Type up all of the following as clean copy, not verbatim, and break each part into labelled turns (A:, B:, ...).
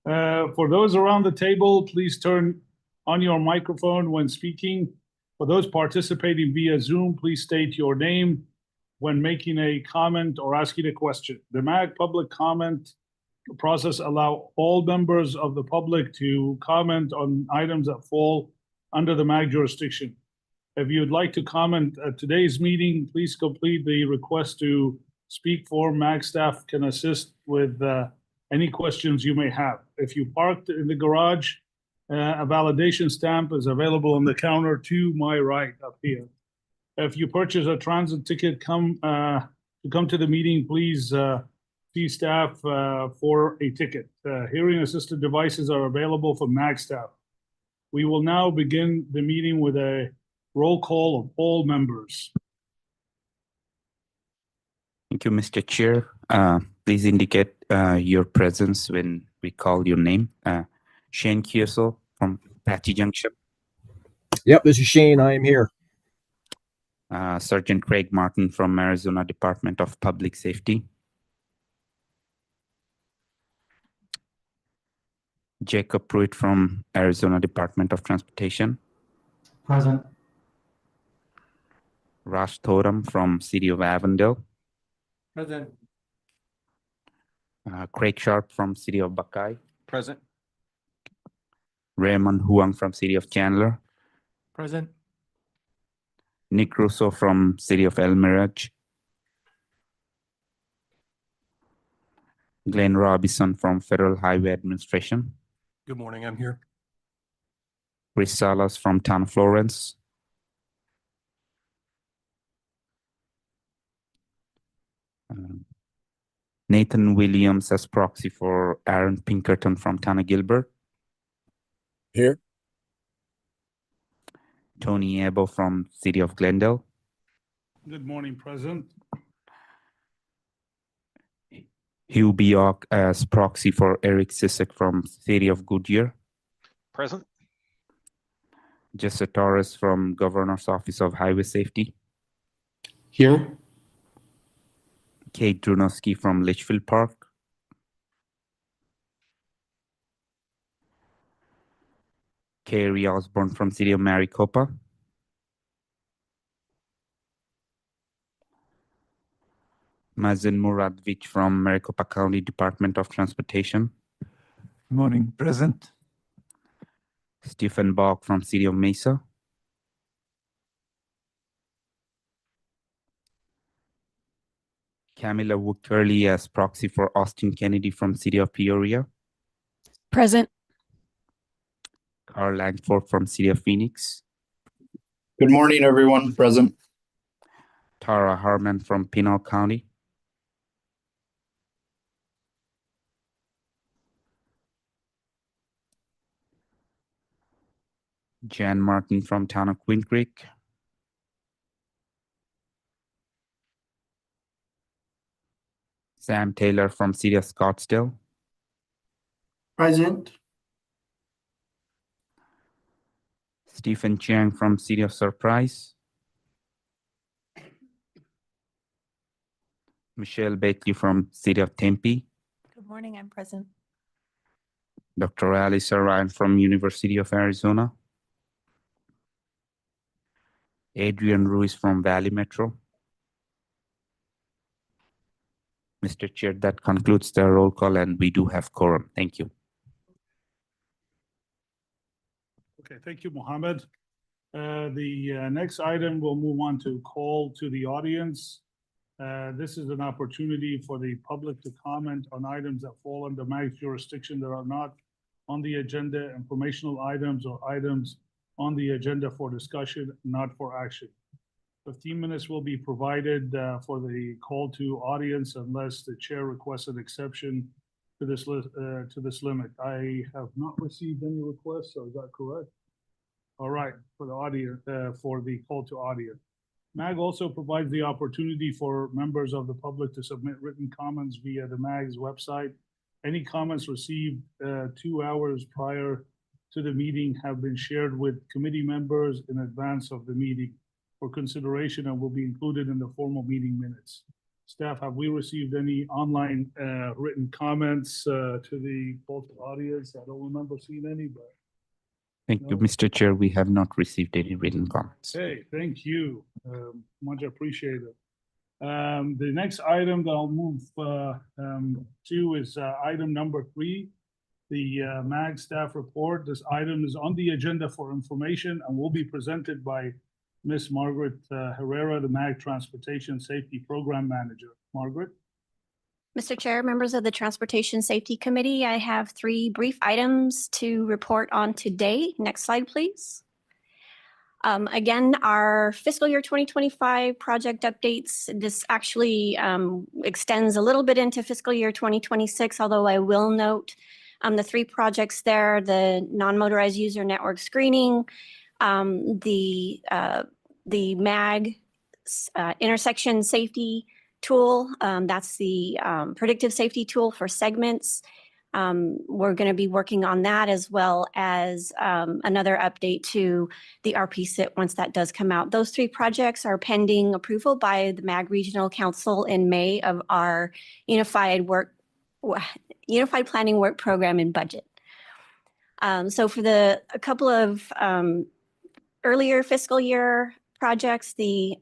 A: For those around the table, please turn on your microphone when speaking. For those participating via Zoom, please state your name when making a comment or asking a question. The MAG public comment process allow all members of the public to comment on items that fall under the MAG jurisdiction. If you'd like to comment at today's meeting, please complete the request to speak form. MAG staff can assist with any questions you may have. If you parked in the garage, a validation stamp is available on the counter to my right up here. If you purchase a transit ticket, come to the meeting, please see staff for a ticket. Hearing assisted devices are available for MAG staff. We will now begin the meeting with a roll call of all members.
B: Thank you, Mr. Chair. Please indicate your presence when we call your name. Shane Kioso from Apache Junction.
C: Yep, this is Shane. I am here.
B: Sergeant Craig Martin from Arizona Department of Public Safety. Jacob Pruitt from Arizona Department of Transportation.
D: Present.
B: Raj Thoram from City of Avondale.
D: Present.
B: Craig Sharp from City of Buckeye.
D: Present.
B: Raymond Huang from City of Chandler.
D: Present.
B: Nick Russo from City of El Mirage. Glenn Robinson from Federal Highway Administration.
E: Good morning, I'm here.
B: Chris Salas from Town of Florence. Nathan Williams as proxy for Aaron Pinkerton from Town of Gilbert.
C: Here.
B: Tony Ebo from City of Glendale.
A: Good morning, President.
B: Hugh Bioc as proxy for Eric Sisek from City of Goodyear.
E: Present.
B: Jesse Torres from Governor's Office of Highway Safety.
D: Here.
B: Kate Drunowski from Litchfield Park. Carrie Osborne from City of Maricopa. Mazen Muradovich from Maricopa County Department of Transportation.
D: Good morning. Present.
B: Stephen Bach from City of Mesa. Camilla Wood-Curley as proxy for Austin Kennedy from City of Peoria.
F: Present.
B: Carl Langford from City of Phoenix.
G: Good morning, everyone. Present.
B: Tara Harman from Pinal County. Jan Martin from Town of Queen Creek. Sam Taylor from City of Scottsdale.
D: Present.
B: Stephen Chiang from City of Surprise. Michelle Bakley from City of Tempe.
F: Good morning, I'm present.
B: Dr. Alice Ryan from University of Arizona. Adrian Ruiz from Valley Metro. Mr. Chair, that concludes the roll call and we do have quorum. Thank you.
A: Okay, thank you, Mohammed. The next item, we'll move on to call to the audience. This is an opportunity for the public to comment on items that fall under MAG's jurisdiction that are not on the agenda, informational items or items on the agenda for discussion, not for action. 15 minutes will be provided for the call to audience unless the chair requests an exception to this limit. I have not received any requests, so is that correct? All right, for the audience, for the call to audience. MAG also provides the opportunity for members of the public to submit written comments via the MAG's website. Any comments received 2 hours prior to the meeting have been shared with committee members in advance of the meeting for consideration and will be included in the formal meeting minutes. Staff, have we received any online written comments to the both audience? I don't remember seeing any, but
B: Thank you,
A: No.
B: Mr. Chair. We have not received any written comments.
A: hey, thank you. Much appreciated. The next item that I'll move to is item number 3, the MAG staff report. This item is on the agenda for information and will be presented by Miss Margaret Herrera, the MAG Transportation Safety Program Manager. Margaret?
F: Mr. Chair, members of the Transportation Safety Committee, I have 3 brief items to report on today. Next slide, please. Again, our fiscal year 2025 project updates, this actually extends a little bit into fiscal year 2026, although I will note the 3 projects there, the non-motorized user network screening, the MAG intersection safety tool, that's the predictive safety tool for segments. We're going to be working on that, as well as another update to the RP-SIT once that does come out. Those 3 projects are pending approval by the MAG Regional Council in May of our Unified Planning Work Program and Budget. So for a couple of earlier fiscal year projects, the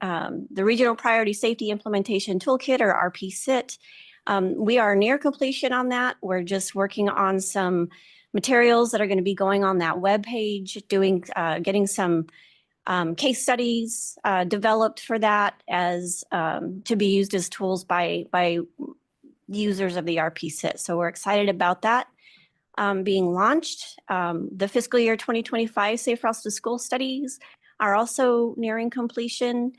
F: Regional Priority Safety Implementation Toolkit, or RP-SIT, we are near completion on that. We're just working on some materials that are going to be going on that webpage, getting some case studies developed for that as to be used as tools by users of the RP-SIT. So we're excited about that being launched. The fiscal year 2025 Safe Routes to School studies are also nearing completion.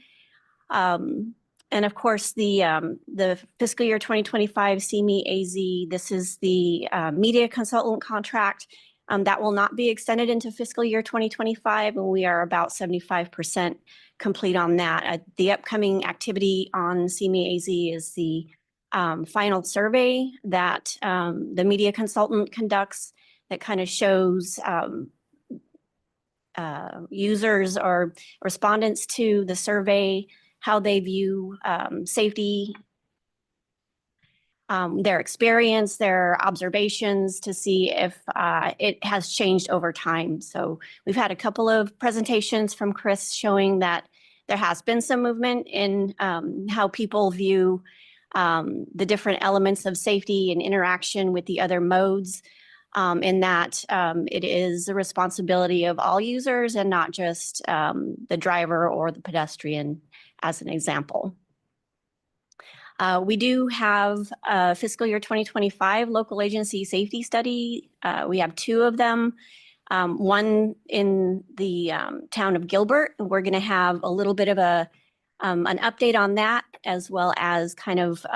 F: And of course, the fiscal year 2025 CME AZ, this is the media consultant contract that will not be extended into fiscal year 2025, and we are about 75% complete on that. The upcoming activity on CME AZ is the final survey that the media consultant conducts that kind of shows users or respondents to the survey how they view safety, their experience, their observations, to see if it has changed over time. So we've had a couple of presentations from Chris showing that there has been some movement in how people view the different elements of safety and interaction with the other modes, in that it is the responsibility of all users and not just the driver or the pedestrian, as an example. We do have a fiscal year 2025 local agency safety study. We have 2 of them. One in the town of Gilbert. We're going to have a little bit of an update on that, as well as kind of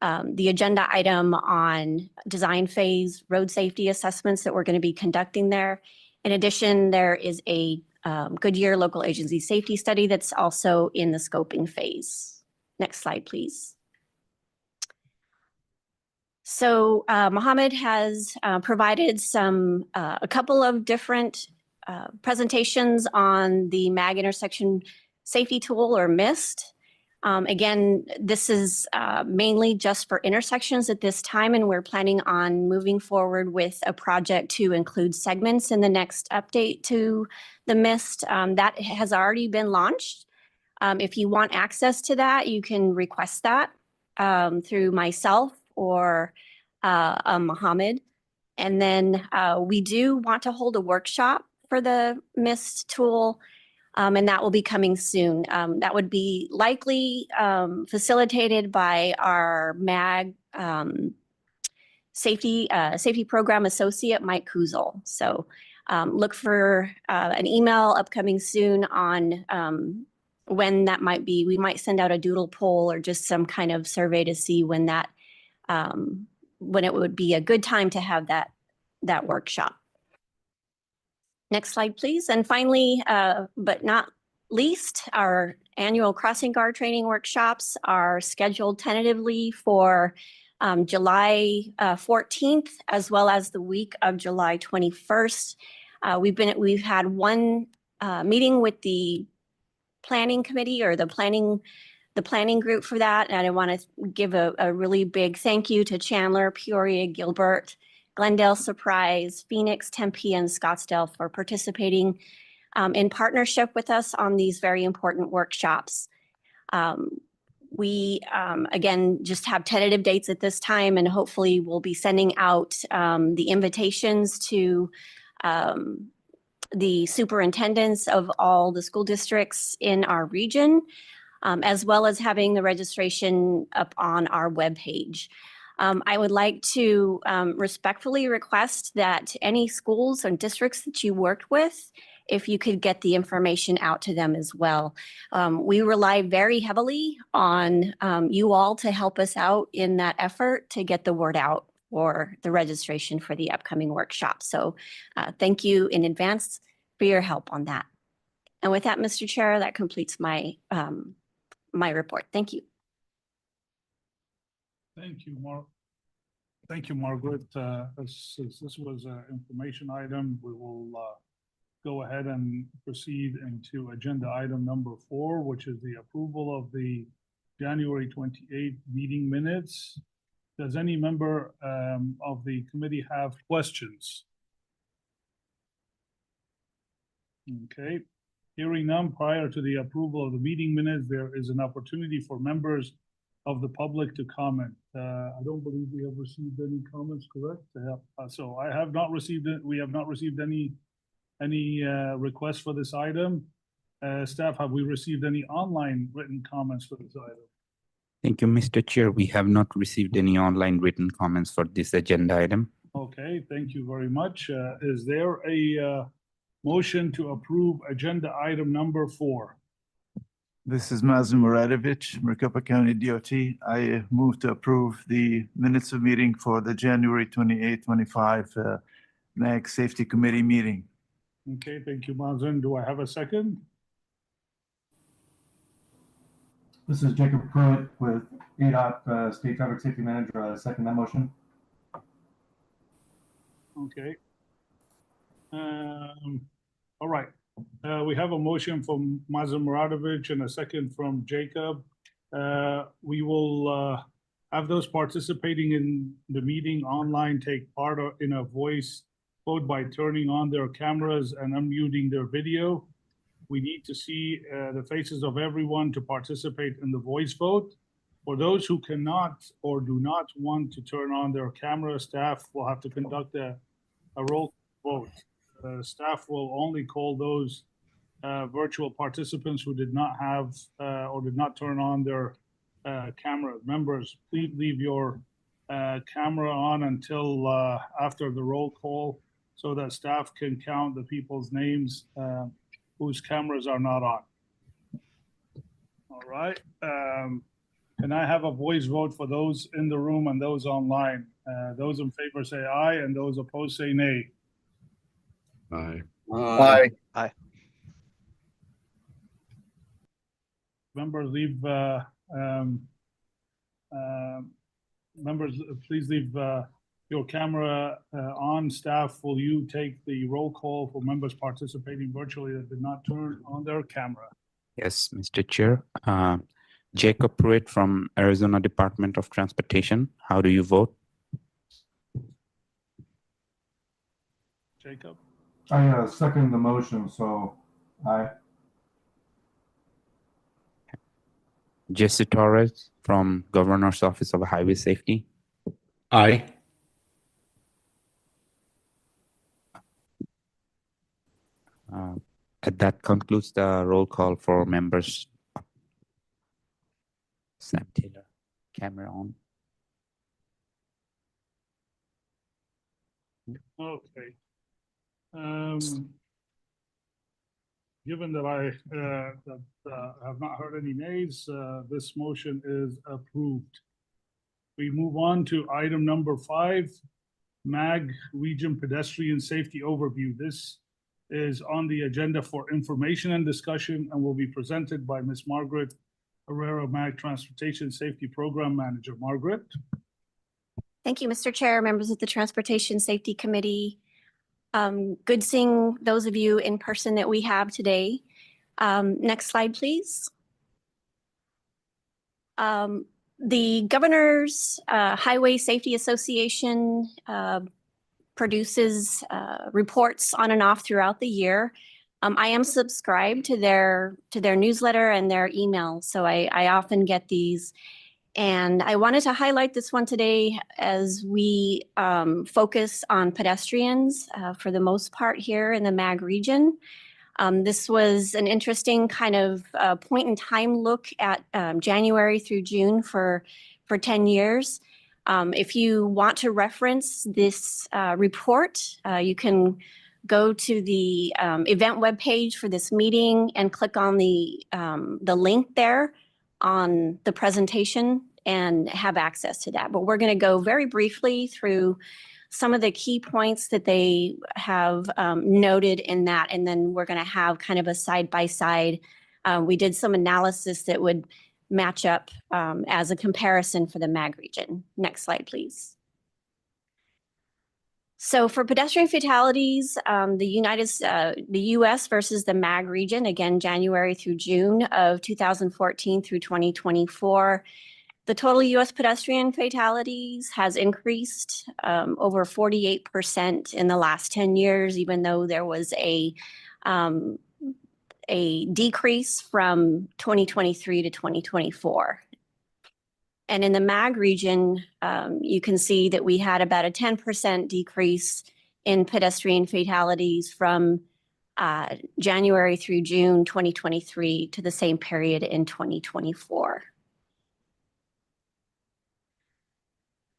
F: the agenda item on design phase road safety assessments that we're going to be conducting there. In addition, there is a Goodyear local agency safety study that's also in the scoping phase. Next slide, please. So Mohammed has provided a couple of different presentations on the MAG intersection safety tool, or MIST. Again, this is mainly just for intersections at this time, and we're planning on moving forward with a project to include segments in the next update to the MIST. That has already been launched. If you want access to that, you can request that through myself or Mohammed. And then we do want to hold a workshop for the MIST tool, and that will be coming soon. That would be likely facilitated by our MAG safety program associate, Mike Kuzel. So look for an email upcoming soon on when that might be. We might send out a doodle poll or just some kind of survey to see when that when it would be a good time to have that workshop. Next slide, please. And finally, but not least, our annual crossing guard training workshops are scheduled tentatively for July 14th, as well as the week of July 21st. We've had one meeting with the planning committee, or the planning the planning group for that. And I want to give a really big thank you to Chandler, Peoria, Gilbert, Glendale, Surprise, Phoenix, Tempe, and Scottsdale for participating in partnership with us on these very important workshops. We, again, just have tentative dates at this time, and hopefully we'll be sending out the invitations to the superintendents of all the school districts in our region, as well as having the registration up on our webpage. I would like to respectfully request that any schools and districts that you worked with, if you could get the information out to them as well. We rely very heavily on you all to help us out in that effort to get the word out for the registration for the upcoming workshop. So thank you in advance for your help on that. And with that, Mr. Chair, that completes my my report. Thank you.
A: Thank you, Thank you, Margaret. Since this was an information item, we will go ahead and proceed into agenda item number 4, which is the approval of the January 28th meeting minutes. Does any member of the committee have questions? Okay, hearing none, prior to the approval of the meeting minutes, there is an opportunity for members of the public to comment. I don't believe we have received any comments, correct? So I have not received it. We have not received any requests for this item. Staff, have we received any online written comments for this item?
B: Thank you, Mr. Chair. We have not received any online written comments for this agenda item.
A: Okay, thank you very much. Is there a motion to approve agenda item number 4?
D: This is Mazen Muradovich, Maricopa County DOT. I move to approve the minutes of meeting for the January 28, 25 MAG Safety Committee meeting.
A: Okay, thank you, Mazen. Do I have a second?
H: This is Jacob Pruitt with ADOT State Traffic Safety Manager. I second that motion.
A: Okay. All right. We have a motion from Mazen Muradovich and a second from Jacob. We will have those participating in the meeting online take part in a voice vote by turning on their cameras and unmuting their video. We need to see the faces of everyone to participate in the voice vote. For those who cannot or do not want to turn on their camera, staff will have to conduct a roll vote. Staff will only call those virtual participants who did not have or did not turn on their camera. Members, please leave your camera on until after the roll call so that staff can count the people's names whose cameras are not on. All right. Can I have a voice vote for those in the room and those online? Those in favor say aye, and those opposed say nay.
C: Aye.
G: Aye.
A: Members, leave. Members, please leave your camera on. Staff, will you take the roll call for members participating virtually that did not turn on their camera?
B: Yes, Mr. Chair. Jacob Pruitt from Arizona Department of Transportation. How do you vote?
A: Jacob?
H: I second the motion, so aye.
B: Jesse Torres from Governor's Office of Highway Safety.
C: Aye.
B: That concludes the roll call for members. Sam Taylor, camera on.
A: Okay. Given that I have not heard any nays, this motion is approved. We move on to item number 5, MAG Region Pedestrian Safety Overview. This is on the agenda for information and discussion and will be presented by Ms. Margaret Herrera, MAG Transportation Safety Program Manager. Margaret?
F: Thank you, Mr. Chair, members of the Transportation Safety Committee. Good seeing those of you in person that we have today. Next slide, please. The Governor's Highway Safety Association produces reports on and off throughout the year. I am subscribed to their newsletter and their email, so I often get these. And I wanted to highlight this one today as we focus on pedestrians for the most part here in the MAG region. This was an interesting kind of point in time look at January through June for 10 years. If you want to reference this report, you can go to the event webpage for this meeting and click on the link there on the presentation and have access to that. But we're going to go very briefly through some of the key points that they have noted in that, and then we're going to have kind of a side-by-side. We did some analysis that would match up as a comparison for the MAG region. Next slide, please. So for pedestrian fatalities, the U.S. versus the MAG region, again, January through June of 2014 through 2024, the total U.S. pedestrian fatalities has increased over 48% in the last 10 years, even though there was a decrease from 2023 to 2024. And in the MAG region, you can see that we had about a 10% decrease in pedestrian fatalities from January through June 2023 to the same period in 2024.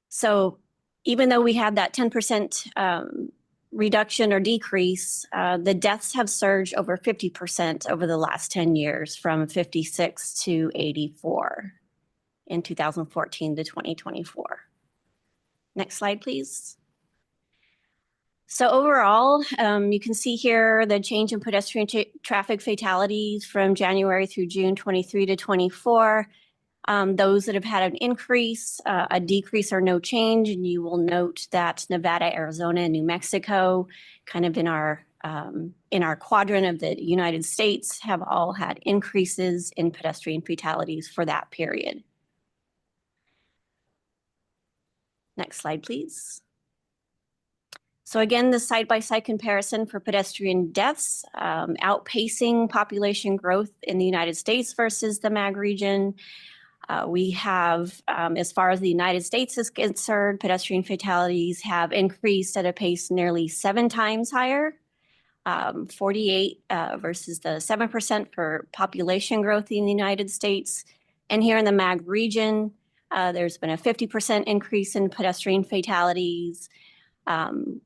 F: So even though we had that 10% reduction or decrease, the deaths have surged over 50% over the last 10 years, from 56 to 84 in 2014 to 2024. Next slide, please. So overall, you can see here the change in pedestrian traffic fatalities from January through June 23 to 24. Those that have had an increase, a decrease, or no change, and you will note that Nevada, Arizona, and New Mexico, kind of in our quadrant of the United States, have all had increases in pedestrian fatalities for that period. Next slide, please. So again, the side-by-side comparison for pedestrian deaths, outpacing population growth in the United States versus the MAG region. We have, as far as the United States is concerned, pedestrian fatalities have increased at a pace nearly 7 times higher, 48 versus the 7% for population growth in the United States. And here in the MAG region, there's been a 50% increase in pedestrian fatalities,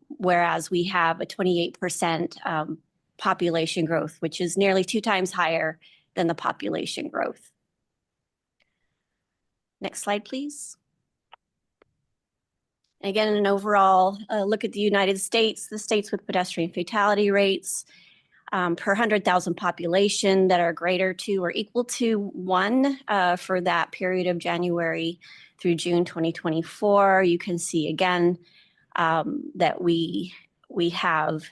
F: whereas we have a 28% population growth, which is nearly 2 times higher than the population growth. Next slide, please. Again, an overall look at the United States, the states with pedestrian fatality rates per 100,000 population that are greater to or equal to 1 for that period of January through June 2024. You can see again that we have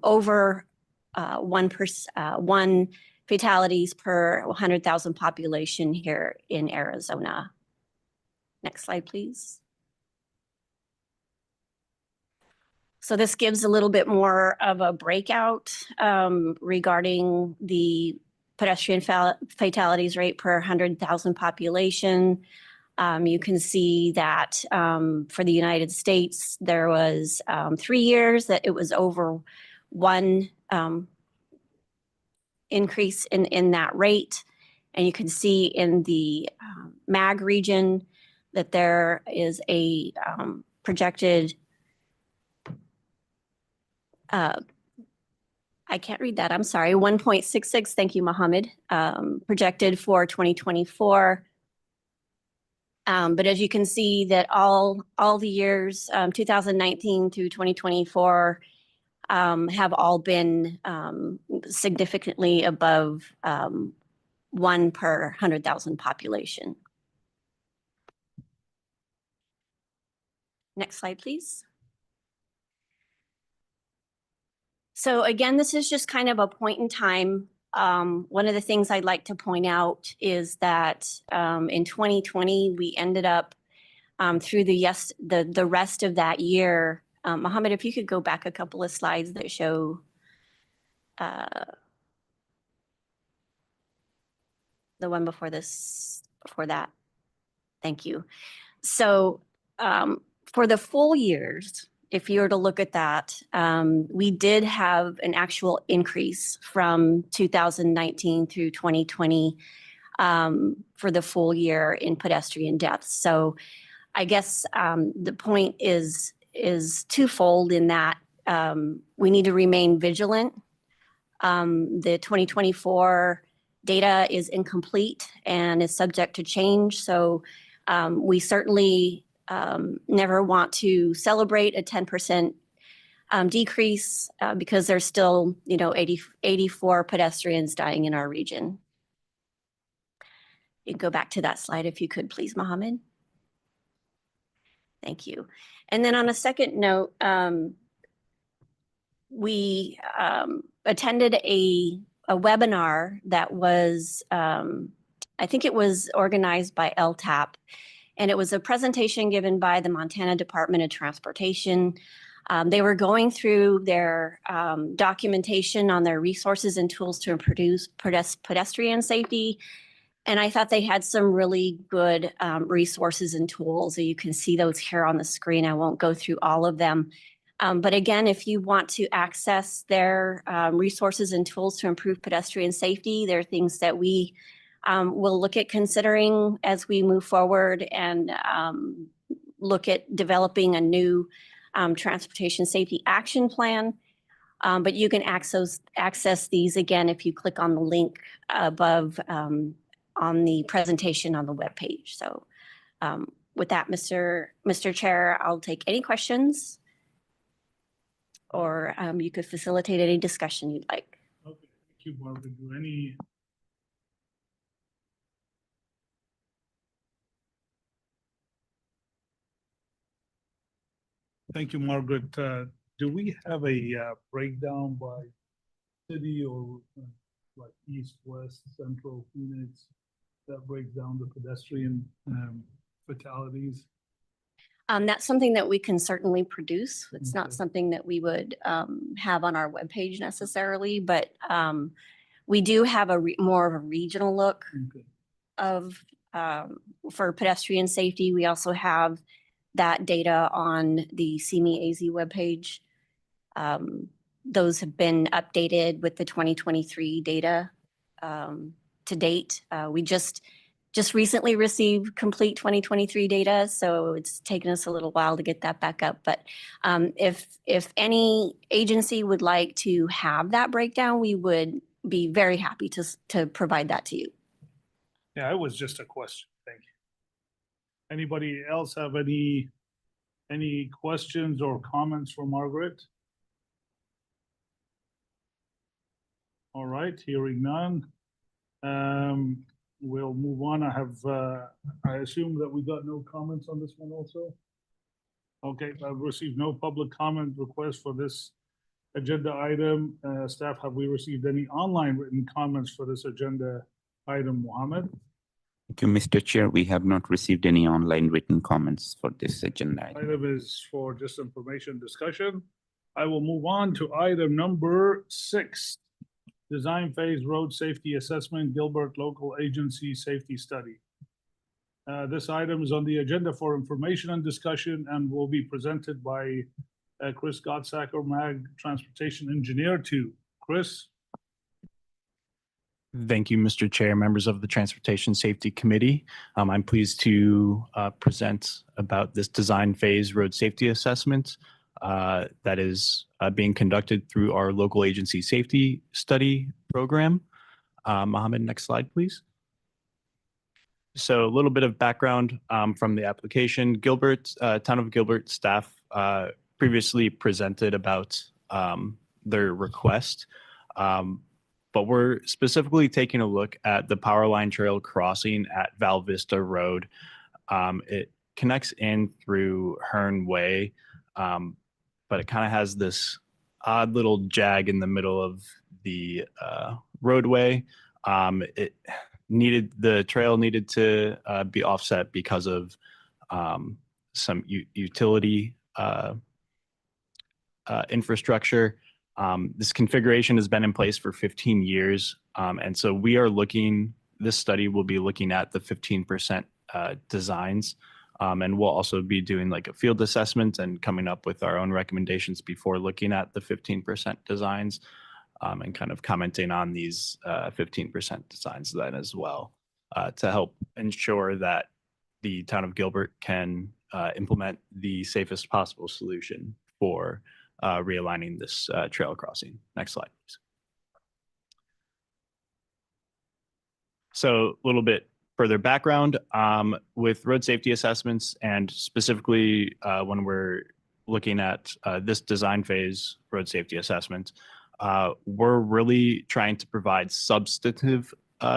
F: over 1 fatalities per 100,000 population here in Arizona. Next slide, please. So this gives a little bit more of a breakout regarding the pedestrian fatalities rate per 100,000 population. You can see that for the United States, there was 3 years that it was over 1 increase in that rate. And you can see in the MAG region that there is a projected, I can't read that, I'm sorry, 1.66, thank you, Mohammed, projected for 2024. But as you can see that all the years, 2019 through 2024, have all been significantly above 1 per 100,000 population. Next slide, please. So again, this is just kind of a point in time one of the things I'd like to point out is that in 2020, we ended up through the rest of that year. Mohammed, if you could go back a couple of slides that show the one before this, before that. Thank you. So for the full years, if you were to look at that, we did have an actual increase from 2019 through 2020 for the full year in pedestrian deaths. So I guess the point is twofold in that we need to remain vigilant. The 2024 data is incomplete and is subject to change. So we certainly never want to celebrate a 10% decrease because there's still, 84 pedestrians dying in our region. You can go back to that slide if you could, please, Mohammed. Thank you. And then on a second note, we attended a webinar that was, I think it was organized by LTAP, and it was a presentation given by the Montana Department of Transportation. They were going through their documentation on their resources and tools to improve pedestrian safety. And I thought they had some really good resources and tools. You can see those here on the screen. I won't go through all of them. But again, if you want to access their resources and tools to improve pedestrian safety, there are things that we will look at considering as we move forward and look at developing a new transportation safety action plan. But you can access these again if you click on the link above on the presentation on the webpage. So with that, Mr. Chair, I'll take any questions, or you could facilitate any discussion you'd like.
A: Okay, thank you, Margaret. Do any? Thank you, Margaret. Do we have a breakdown by city or like east, west, central, Phoenix that breaks down the pedestrian fatalities?
F: That's something that we can certainly produce. It's not something that we would have on our webpage necessarily, but we do have more of a regional look of for pedestrian safety. We also have that data on the CME-AZ webpage. Those have been updated with the 2023 data to date. We just recently received complete 2023 data, so it's taken us a little while to get that back up. But if any agency would like to have that breakdown, we would be very happy to provide that to you.
A: Yeah, it was just a question. Thank you. Anybody else have any questions or comments for Margaret? All right, hearing none. We'll move on. I assume that we got no comments on this one also? Okay, I've received no public comment request for this agenda item. Staff, have we received any online written comments for this agenda item, Mohammed?
B: Thank you, Mr. Chair. We have not received any online written comments for this agenda item.
A: Item is for just information discussion. I will move on to item number 6. Design Phase Road Safety Assessment, Gilbert Local Agency Safety Study. This item is on the agenda for information and discussion and will be presented by Chris Gottsacker, MAG Transportation Engineer 2. Chris?
E: Thank you, Mr. Chair, members of the Transportation Safety Committee. I'm pleased to present about this design phase road safety assessment that is being conducted through our local agency safety study program. Mohammed, next slide, please. So a little bit of background from the application. Town of Gilbert staff previously presented about their request, but we're specifically taking a look at the Powerline Trail crossing at Val Vista Road. It connects in through Hearn Way, but it kind of has this odd little jag in the middle of the roadway. The trail needed to be offset because of some utility infrastructure. This configuration has been in place for 15 years. And so this study will be looking at the 15% designs. And we'll also be doing like a field assessment and coming up with our own recommendations before looking at the 15% designs, and kind of commenting on these 15% designs then as well, to help ensure that the town of Gilbert can implement the safest possible solution for realigning this trail crossing. Next slide, please. So a little bit further background with road safety assessments, and specifically when we're looking at this design phase road safety assessment, we're really trying to provide substantive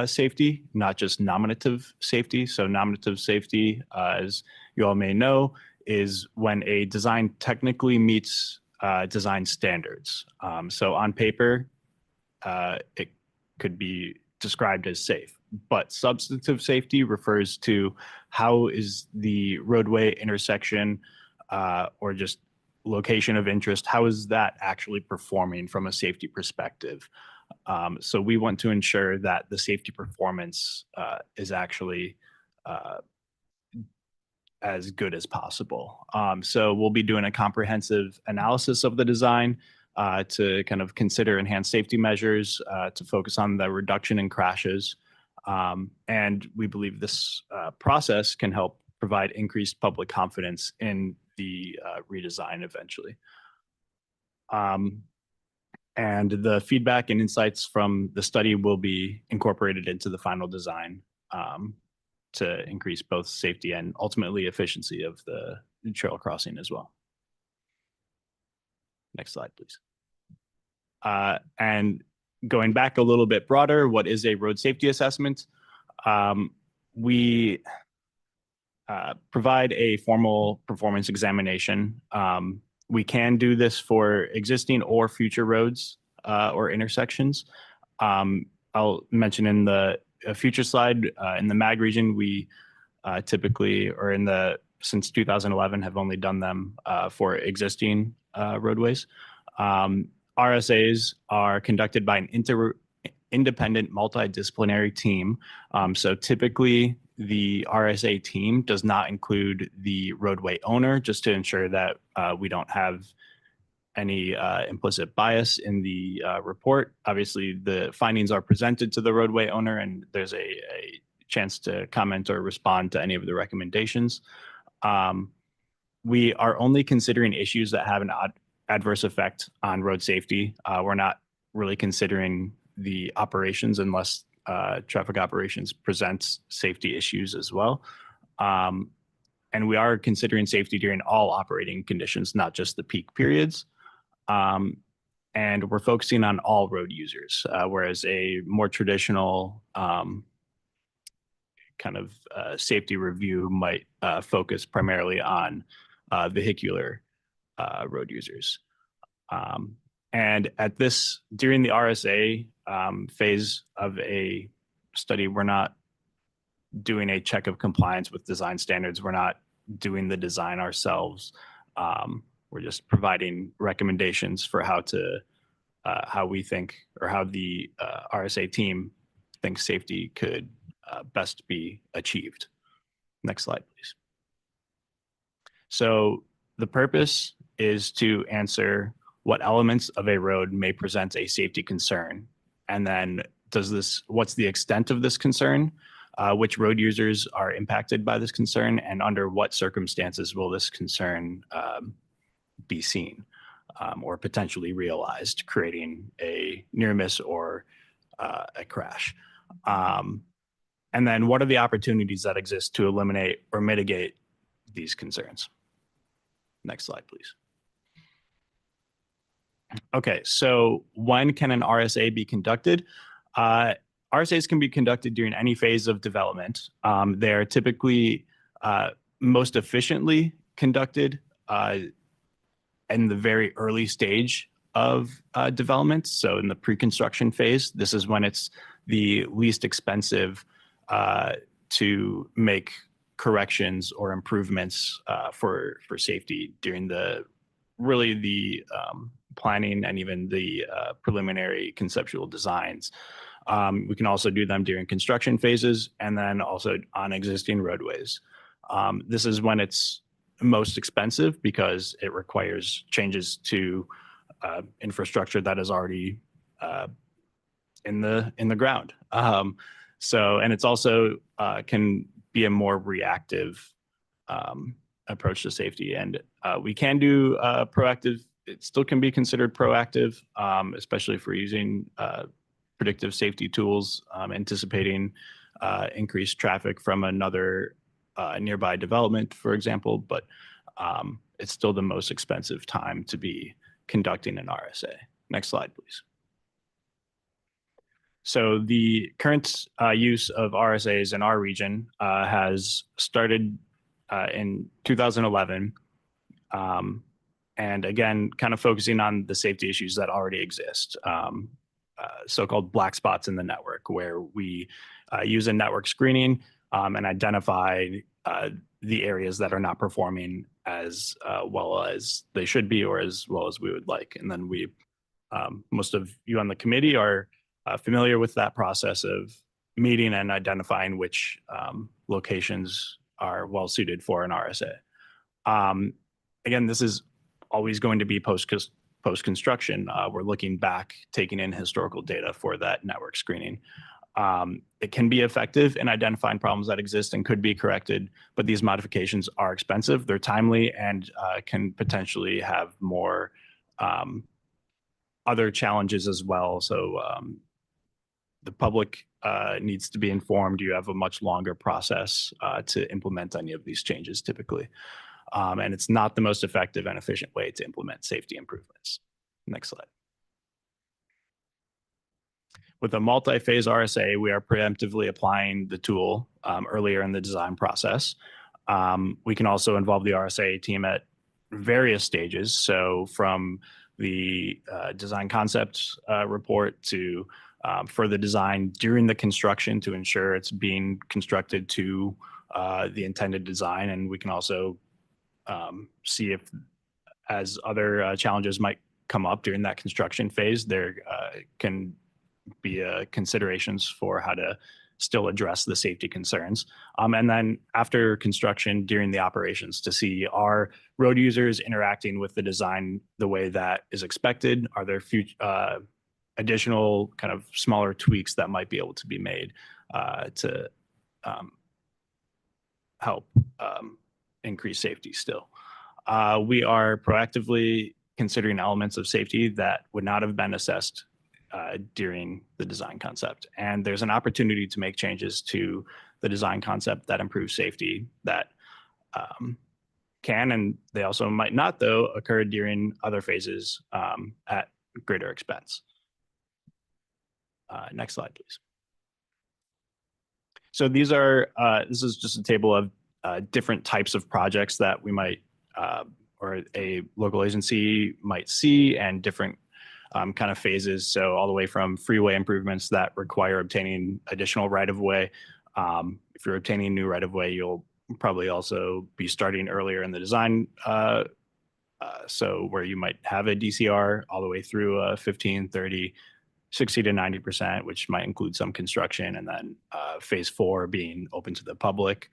E: safety, not just nominative safety. So nominative safety, as you all may know, is when a design technically meets design standards. So on paper, it could be described as safe, but substantive safety refers to how is the roadway intersection or just location of interest, how is that actually performing from a safety perspective? So we want to ensure that the safety performance is actually as good as possible. So we'll be doing a comprehensive analysis of the design to kind of consider enhanced safety measures to focus on the reduction in crashes. And we believe this process can help provide increased public confidence in the redesign eventually. And the feedback and insights from the study will be incorporated into the final design to increase both safety and ultimately efficiency of the trail crossing as well. Next slide, please. And going back a little bit broader, what is a road safety assessment? We provide a formal performance examination. We can do this for existing or future roads or intersections. I'll mention in the future slide, in the MAG region, we typically, or since 2011, have only done them for existing roadways. RSAs are conducted by an independent multidisciplinary team. So typically the RSA team does not include the roadway owner, just to ensure that we don't have any implicit bias in the report. Obviously, the findings are presented to the roadway owner, and there's a chance to comment or respond to any of the recommendations. We are only considering issues that have an adverse effect on road safety. We're not really considering the operations unless traffic operations presents safety issues as well. And we are considering safety during all operating conditions, not just the peak periods. And we're focusing on all road users, whereas a more traditional kind of safety review might focus primarily on vehicular road users. And during the RSA phase of a study, we're not doing a check of compliance with design standards. We're not doing the design ourselves. We're just providing recommendations for how we think, or how the RSA team thinks safety could best be achieved. Next slide, please. So the purpose is to answer what elements of a road may present a safety concern, and then what's the extent of this concern, which road users are impacted by this concern, and under what circumstances will this concern be seen or potentially realized, creating a near miss or a crash. And then what are the opportunities that exist to eliminate or mitigate these concerns? Next slide, please. Okay, so when can an RSA be conducted? RSAs can be conducted during any phase of development. They're typically most efficiently conducted in the very early stage of development. So in the pre-construction phase, this is when it's the least expensive to make corrections or improvements for safety during the planning and even the preliminary conceptual designs. We can also do them during construction phases and then also on existing roadways. This is when it's most expensive because it requires changes to infrastructure that is already in the ground. And it's also can be a more reactive approach to safety. And we can do proactive. It still can be considered proactive, especially if we're using predictive safety tools, anticipating increased traffic from another nearby development, for example. But it's still the most expensive time to be conducting an RSA. Next slide, please. So the current use of RSAs in our region has started in 2011. And again, kind of focusing on the safety issues that already exist, so-called black spots in the network, where we use a network screening and identify the areas that are not performing as well as they should be or as well as we would like. And then we, most of you on the committee are familiar with that process of meeting and identifying which locations are well suited for an RSA. Again, this is always going to be post-construction. We're looking back, taking in historical data for that network screening. It can be effective in identifying problems that exist and could be corrected, but these modifications are expensive, they're timely, and can potentially have more other challenges as well. So the public needs to be informed. You have a much longer process to implement any of these changes typically. And it's not the most effective and efficient way to implement safety improvements. Next slide. With a multi-phase RSA, we are preemptively applying the tool earlier in the design process. We can also involve the RSA team at various stages. So from the design concept report to further design during the construction to ensure it's being constructed to the intended design. And we can also see if, as other challenges might come up during that construction phase, there can be considerations for how to still address the safety concerns. And then after construction, during the operations, to see, are road users interacting with the design the way that is expected? Are there future additional kind of smaller tweaks that might be able to be made to help increase safety still? We are proactively considering elements of safety that would not have been assessed during the design concept. And there's an opportunity to make changes to the design concept that improves safety that can, and they also might not, though, occur during other phases at greater expense. Next slide, please. So these are, this is just a table of different types of projects that we might, or a local agency might see, and different kind of phases. So all the way from freeway improvements that require obtaining additional right-of-way. If you're obtaining new right-of-way, you'll probably also be starting earlier in the design. So where you might have a DCR all the way through 15, 30, 60 to 90%, which might include some construction, and then phase 4 being open to the public.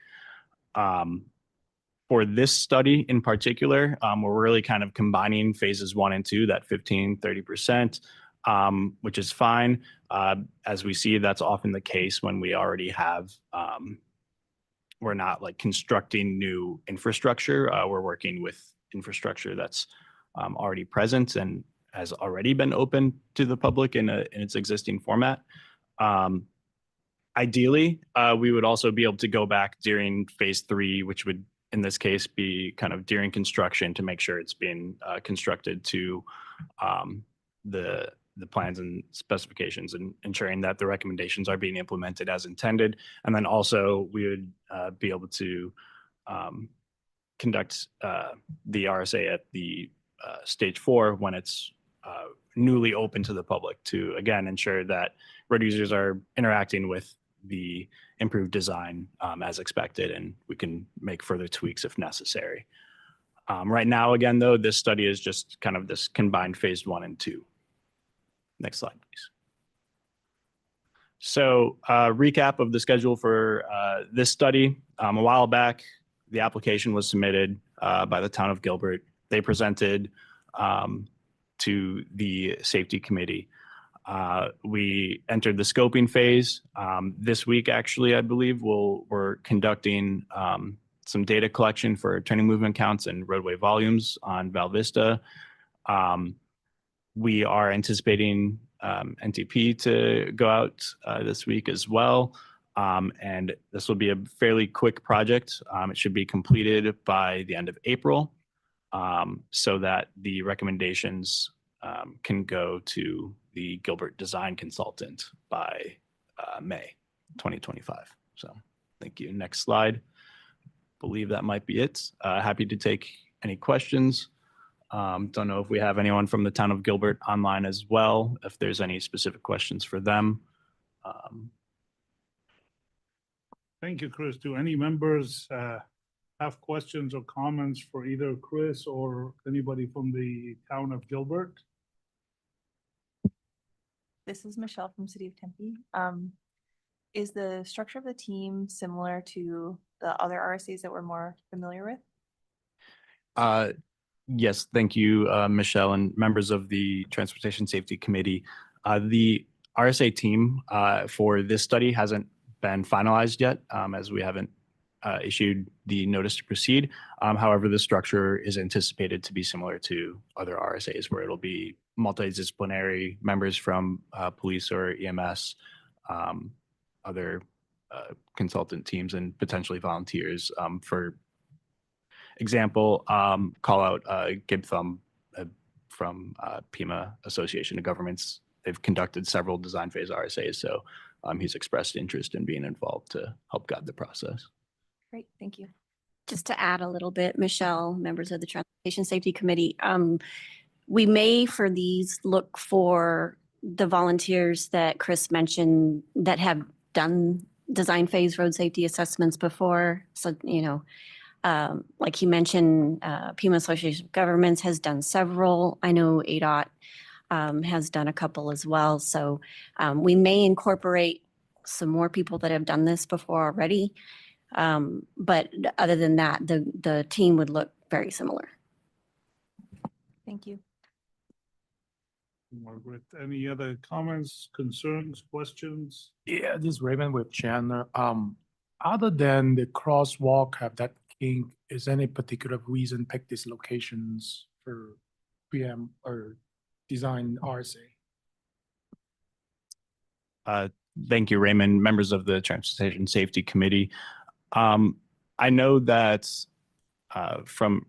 E: For this study in particular, we're really kind of combining phases 1 and 2, that 15, 30%, which is fine. As we see, that's often the case when we already have, we're not like constructing new infrastructure. We're working with infrastructure that's already present and has already been open to the public in its existing format. Ideally, we would also be able to go back during phase 3, which would in this case be kind of during construction, to make sure it's being constructed to the plans and specifications, and ensuring that the recommendations are being implemented as intended. And then also we would be able to conduct the RSA at the stage 4 when it's newly open to the public to, again, ensure that road users are interacting with the improved design as expected, and we can make further tweaks if necessary. Right now, again, though, this study is just kind of this combined phase 1 and 2. Next slide, please. So recap of the schedule for this study. A while back, the application was submitted by the town of Gilbert. They presented to the safety committee. We entered the scoping phase. This week, actually, I believe, we're conducting some data collection for turning movement counts and roadway volumes on Val Vista. We are anticipating NTP to go out this week as well. And this will be a fairly quick project. It should be completed by the end of April so that the recommendations can go to the Gilbert design consultant by May 2025. So thank you. Next slide. Believe that might be it. Happy to take any questions. Don't know if we have anyone from the town of Gilbert online as well, if there's any specific questions for them.
A: Thank you, Chris. Do any members have questions or comments for either Chris or anybody from the town of Gilbert?
I: This is Michelle from City of Tempe. Is the structure of the team similar to the other RSAs that we're more familiar with?
E: Yes, thank you, Michelle, and members of the Transportation Safety Committee. The RSA team for this study hasn't been finalized yet, as we haven't issued the notice to proceed. However, the structure is anticipated to be similar to other RSAs, where it'll be multidisciplinary members from police or EMS, other consultant teams, and potentially volunteers. For example, call out Gib Thumb from Pima Association of Governments. They've conducted several design phase RSAs, so he's expressed interest in being involved to help guide the process.
I: Great, thank you.
F: Just to add a little bit, Michelle, members of the Transportation Safety Committee, we may for these look for the volunteers that Chris mentioned that have done design phase road safety assessments before. So, like he mentioned, Pima Association of Governments has done several. I know ADOT has done a couple as well. So we may incorporate some more people that have done this before already. But other than that, the team would look very similar.
I: Thank you.
A: Margaret, any other comments, concerns, questions?
J: Yeah, this is Raymond with Chandler. Other than the crosswalk have that kink, is any particular reason pick these locations for PM or design RSA?
E: Thank you, Raymond, members of the Transportation Safety Committee. I know that from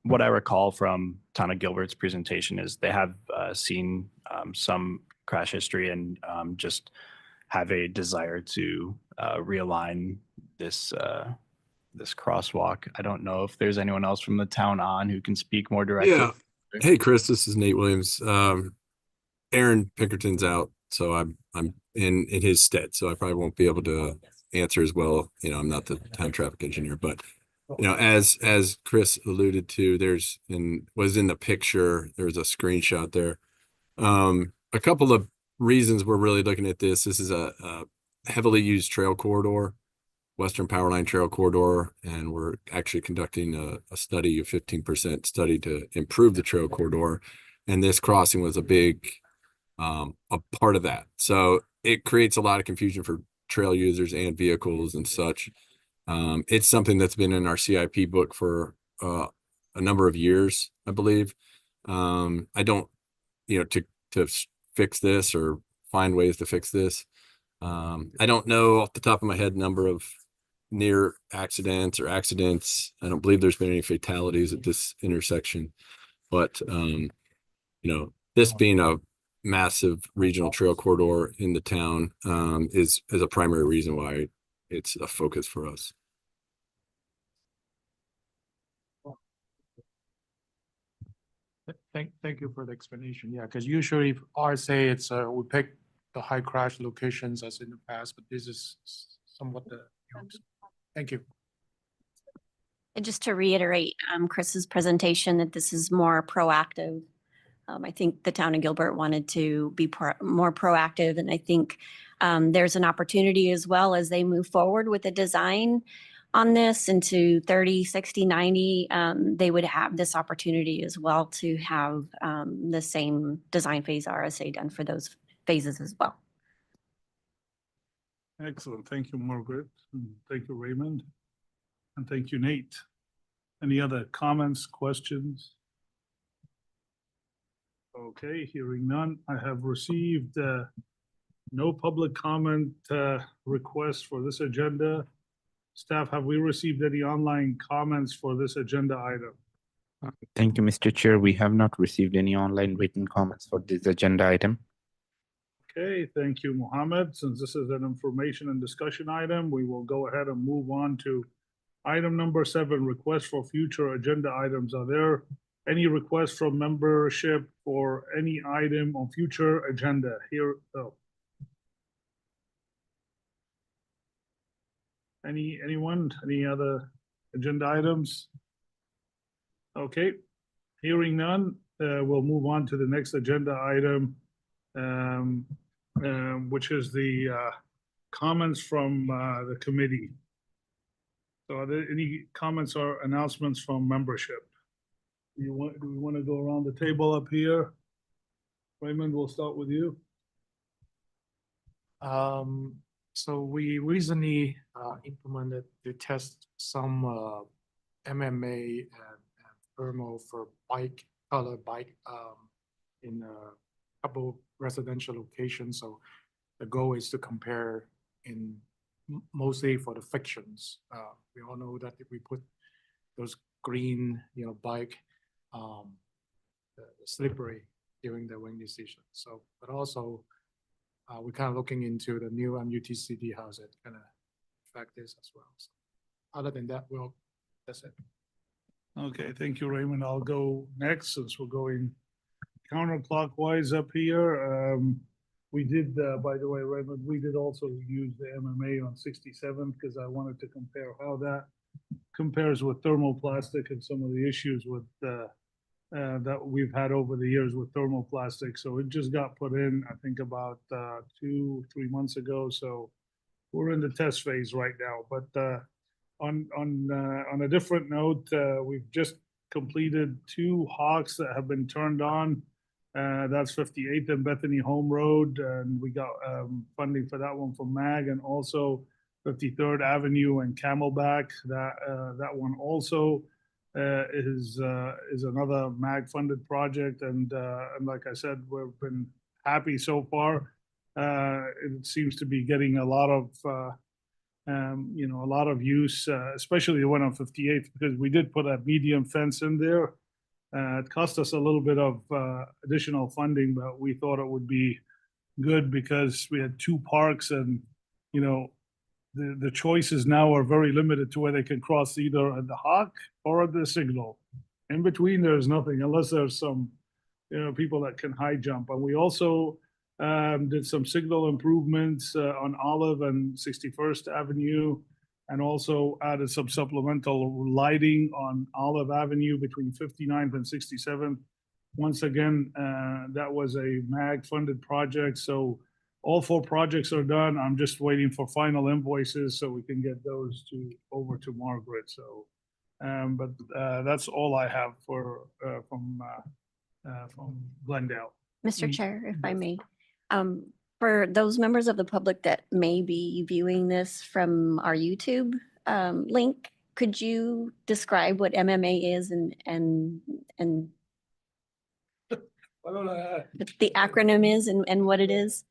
E: what I recall from Town of Gilbert's presentation is they have seen some crash history and just have a desire to realign this this crosswalk. I don't know if there's anyone else from the town on who can speak more directly.
C: Yeah. Hey, Chris, this is Nate Williams. Aaron Pinkerton's out, so I'm in his stead, so I probably won't be able to answer as well. I'm not the town traffic engineer, but as Chris alluded to, was in the picture, there's a screenshot there. A couple of reasons we're really looking at this. This is a heavily used trail corridor, Western Powerline Trail Corridor, and we're actually conducting a study, a 15% study to improve the trail corridor. And this crossing was a big a part of that. So it creates a lot of confusion for trail users and vehicles and such. It's something that's been in our CIP book for a number of years, I believe. I don't, to fix this or find ways to fix this. I don't know off the top of my head number of near accidents or accidents. I don't believe there's been any fatalities at this intersection, but this being a massive regional trail corridor in the town is a primary reason why it's a focus for us.
J: Thank you for the explanation. Yeah, because usually RSA, it's, we pick the high crash locations as in the past, but this is somewhat the. Thank you.
F: And just to reiterate, Chris's presentation, that this is more proactive. I think the town of Gilbert wanted to be more proactive, and I think there's an opportunity as well as they move forward with the design on this into 30, 60, 90, they would have this opportunity as well to have the same design phase RSA done for those phases as well.
A: Excellent. Thank you, Margaret. And thank you, Raymond. And thank you, Nate. Any other comments, questions? Okay, hearing none. I have received no public comment requests for this agenda. Staff, have we received any online comments for this agenda item?
B: Thank you, Mr. Chair. We have not received any online written comments for this agenda item.
A: Okay, thank you, Mohammed. Since this is an information and discussion item, we will go ahead and move on to item number 7, requests for future agenda items. Are there any requests from membership for any item on future agenda here? Oh. Anyone, any other agenda items? Okay, hearing none, we'll move on to the next agenda item, which is the comments from the committee. So are there any comments or announcements from membership? Do we want to go around the table up here? Raymond, we'll start with you.
J: So we recently implemented to test some MMA and thermal for color bike in a couple residential locations. So the goal is to compare in mostly for the fictions. We all know that if we put those green, bike, slippery during the windy season. So, but also we're kind of looking into the new MUTCD, how it kind of affect this as well. So other than that, that's it.
A: Okay, thank you, Raymond. I'll go next since we're going counterclockwise up here. We did, by the way, Raymond, we did also use the MMA on 67 because I wanted to compare how that compares with thermoplastic and some of the issues with that we've had over the years with thermoplastic. So it just got put in, I think, about 2-3 months ago. So we're in the test phase right now. But on a different note, we've just completed 2 hawks that have been turned on. That's 58th and Bethany Home Road, and we got funding for that one from MAG, and also 53rd Avenue and Camelback. That one also is another MAG funded project, and like I said, we've been happy so far. It seems to be getting a lot of a lot of use, especially the one on 58th, because we did put a medium fence in there. It cost us a little bit of additional funding, but we thought it would be good because we had 2 parks, and the choices now are very limited to where they can cross either at the Hawk or at the Signal. In between, there's nothing unless there's some people that can high jump. And we also did some signal improvements on Olive and 61st Avenue, and also added some supplemental lighting on Olive Avenue between 59th and 67th. Once again, that was a MAG funded project. So all 4 projects are done. I'm just waiting for final invoices so we can get those over to Margaret. So, but that's all I have from Glendale.
F: Mr. Chair, if I may, for those members of the public that may be viewing this from our YouTube link, could you describe what MMA is and the acronym is and what it is?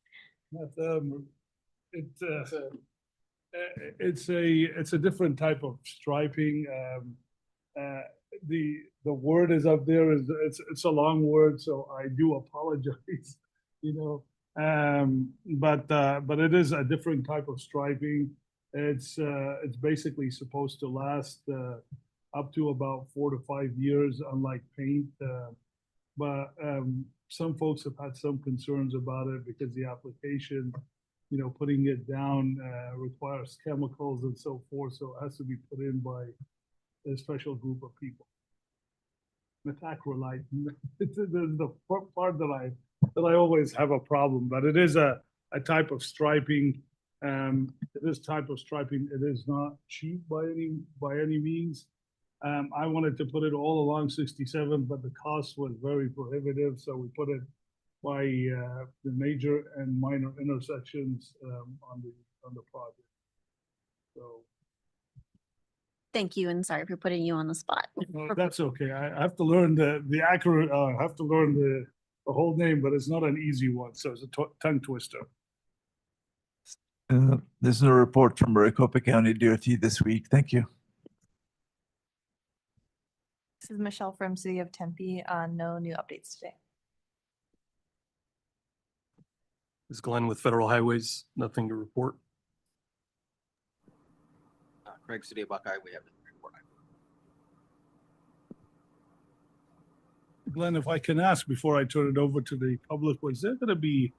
A: It's a different type of striping. The word is up there. It's a long word, so I do apologize. But it is a different type of striping. It's basically supposed to last up to about 4 to 5 years, unlike paint. but some folks have had some concerns about it because the application, putting it down requires chemicals and so forth, so it has to be put in by a special group of people. Methacrylate, it's the part that I always have a problem, but it is a type of striping. This type of striping, it is not cheap by any means. I wanted to put it all along 67, but the cost was very prohibitive, so we put it by the major and minor intersections on the project. So
F: Thank you, and sorry for putting you on the spot.
A: that's okay. I have to learn the accurate. I have to learn the whole name, but it's not an easy one, so it's a tongue twister.
D: There's no report from Maricopa County DOT this week. Thank you.
I: This is Michelle from City of Tempe. No new updates today.
K: This is Glenn with Federal Highways. Nothing to report.
L: Craig, City of Buckeye, we have nothing to report.
A: Glenn, if I can ask before I turn it over to the public, was there going to be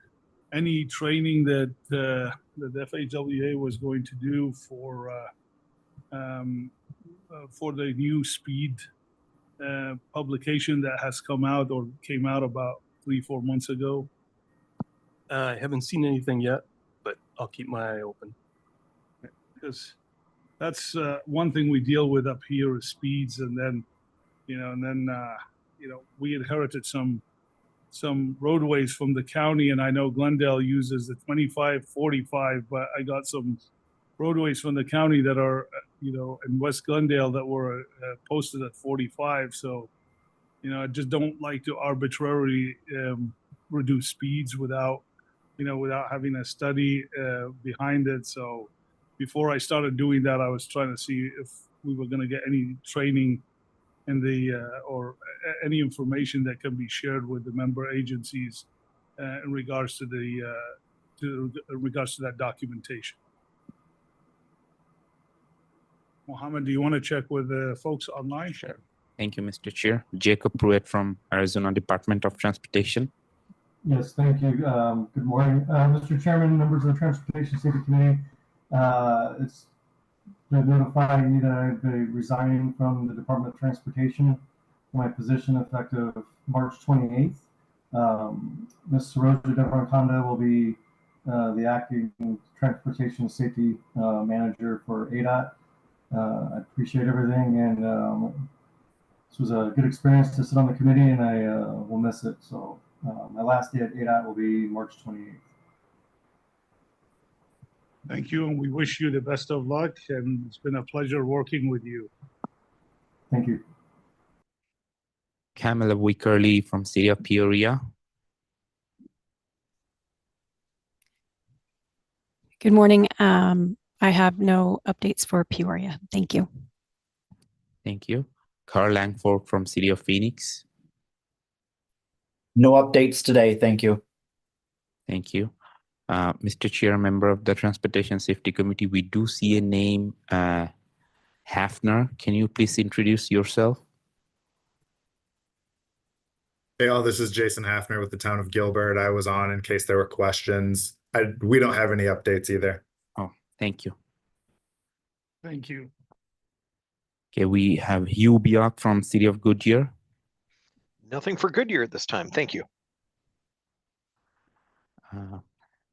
A: any training that the FHWA was going to do for the new speed publication that has come out or came out about 3-4 months ago?
K: I haven't seen anything yet, but I'll keep my eye open.
A: Because that's one thing we deal with up here is speeds, and then, we inherited some roadways from the county, and I know Glendale uses the 25, 45, but I got some roadways from the county that are, in West Glendale that were posted at 45. So, I just don't like to arbitrarily reduce speeds without having a study behind it. So before I started doing that, I was trying to see if we were going to get any training in or any information that can be shared with the member agencies in regards to that documentation. Mohammed, do you want to check with the folks online?
B: Sure. Thank you, Mr. Chair. Jacob Pruitt from Arizona Department of Transportation.
H: Yes, thank you. Good morning, Mr. Chairman, members of the Transportation Safety Committee. It's been notifying me that I'll be resigning from the Department of Transportation, my position effective March 28th. Ms. Saroja Devarakonda will be the acting Transportation Safety Manager for ADOT. I appreciate everything, and this was a good experience to sit on the committee, and I will miss it. So my last day at ADOT will be March 28th.
A: Thank you, and we wish you the best of luck, and it's been a pleasure working with you.
H: Thank you.
B: Kamala Wickerly from City of Peoria.
M: Good morning. I have no updates for Peoria. Thank you.
B: Thank you. Carl Langford from City of Phoenix.
G: No updates today. Thank you.
B: Thank you. Mr. Chair, member of the Transportation Safety Committee, we do see a name, Hafner. Can you please introduce yourself?
N: Hey all, this is Jason Hafner with the town of Gilbert. I was on in case there were questions. We don't have any updates either.
B: Oh, thank you.
A: Thank you.
B: Okay, we have Hugh Biak from City of Goodyear.
L: Nothing for Goodyear at this time. Thank you.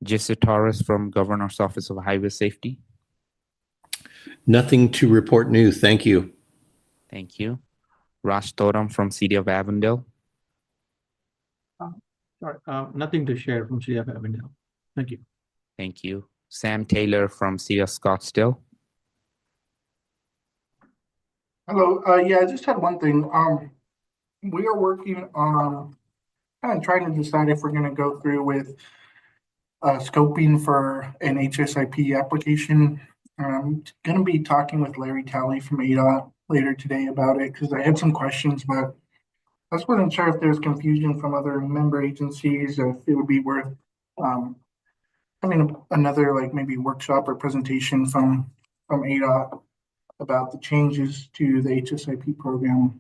B: Jesse Torres from Governor's Office of Highway Safety.
O: Nothing to report new. Thank you.
B: Thank you. Raj Thoram from City of Avondale.
P: Nothing to share from City of Avondale. Thank you.
B: Thank you. Sam Taylor from City of Scottsdale.
Q: Hello. Yeah, I just had one thing. We are working on kind of trying to decide if we're going to go through with scoping for an HSIP application. I'm going to be talking with Larry Talley from ADOT later today about it because I had some questions, but I just wasn't sure if there's confusion from other member agencies, if it would be worth having another like maybe workshop or presentation from ADOT about the changes to the HSIP program.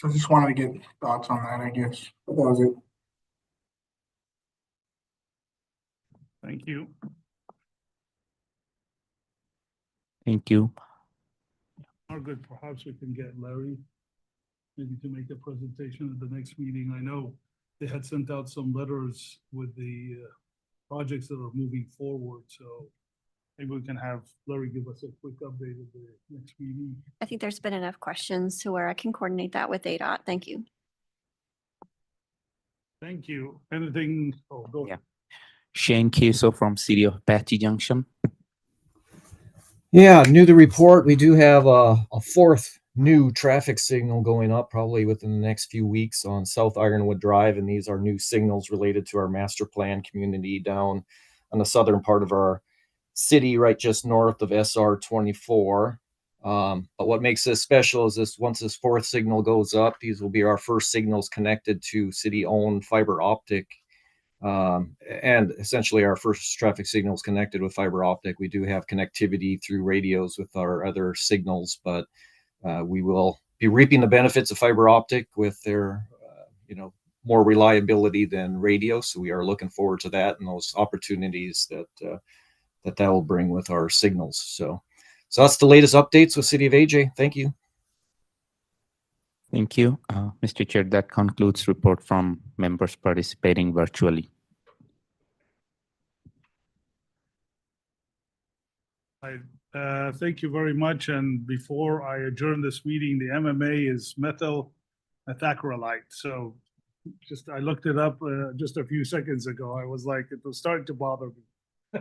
Q: So I just wanted to get thoughts on that, I guess. That was it.
A: Thank you.
B: Thank you.
A: Margaret, perhaps we can get Larry maybe to make a presentation at the next meeting. I know they had sent out some letters with the projects that are moving forward, so maybe we can have Larry give us a quick update of the next meeting.
F: I think there's been enough questions to where I can coordinate that with ADOT. Thank you.
A: Thank you. Anything? Oh, go ahead.
B: Shane Kiso from City of Patty Junction.
R: Yeah, new to report, we do have a fourth new traffic signal going up probably within the next few weeks on South Ironwood Drive. And these are new signals related to our master plan community down on the southern part of our city, right just north of SR 24. But what makes this special is this, once this fourth signal goes up, these will be our first signals connected to city-owned fiber optic. And essentially our first traffic signals connected with fiber optic. We do have connectivity through radios with our other signals, but we will be reaping the benefits of fiber optic with their, more reliability than radio. So we are looking forward to that and those opportunities that will bring with our signals. So that's the latest updates with City of AJ. Thank you.
B: Thank you. Mr. Chair, that concludes report from members participating virtually.
A: Thank you very much. And before I adjourn this meeting, the MMA is methyl methacrylate. So I looked it up just a few seconds ago. I was like, it was starting to bother me,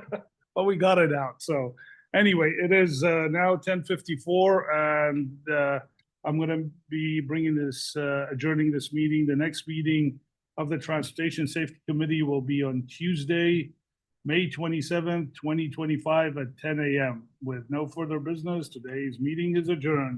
A: but we got it out. So anyway, it is now 10:54 and I'm going to be bringing this, adjourning this meeting. The next meeting of the Transportation Safety Committee will be on Tuesday, May 27th, 2025 at 10 a.m. With no further business, today's meeting is adjourned.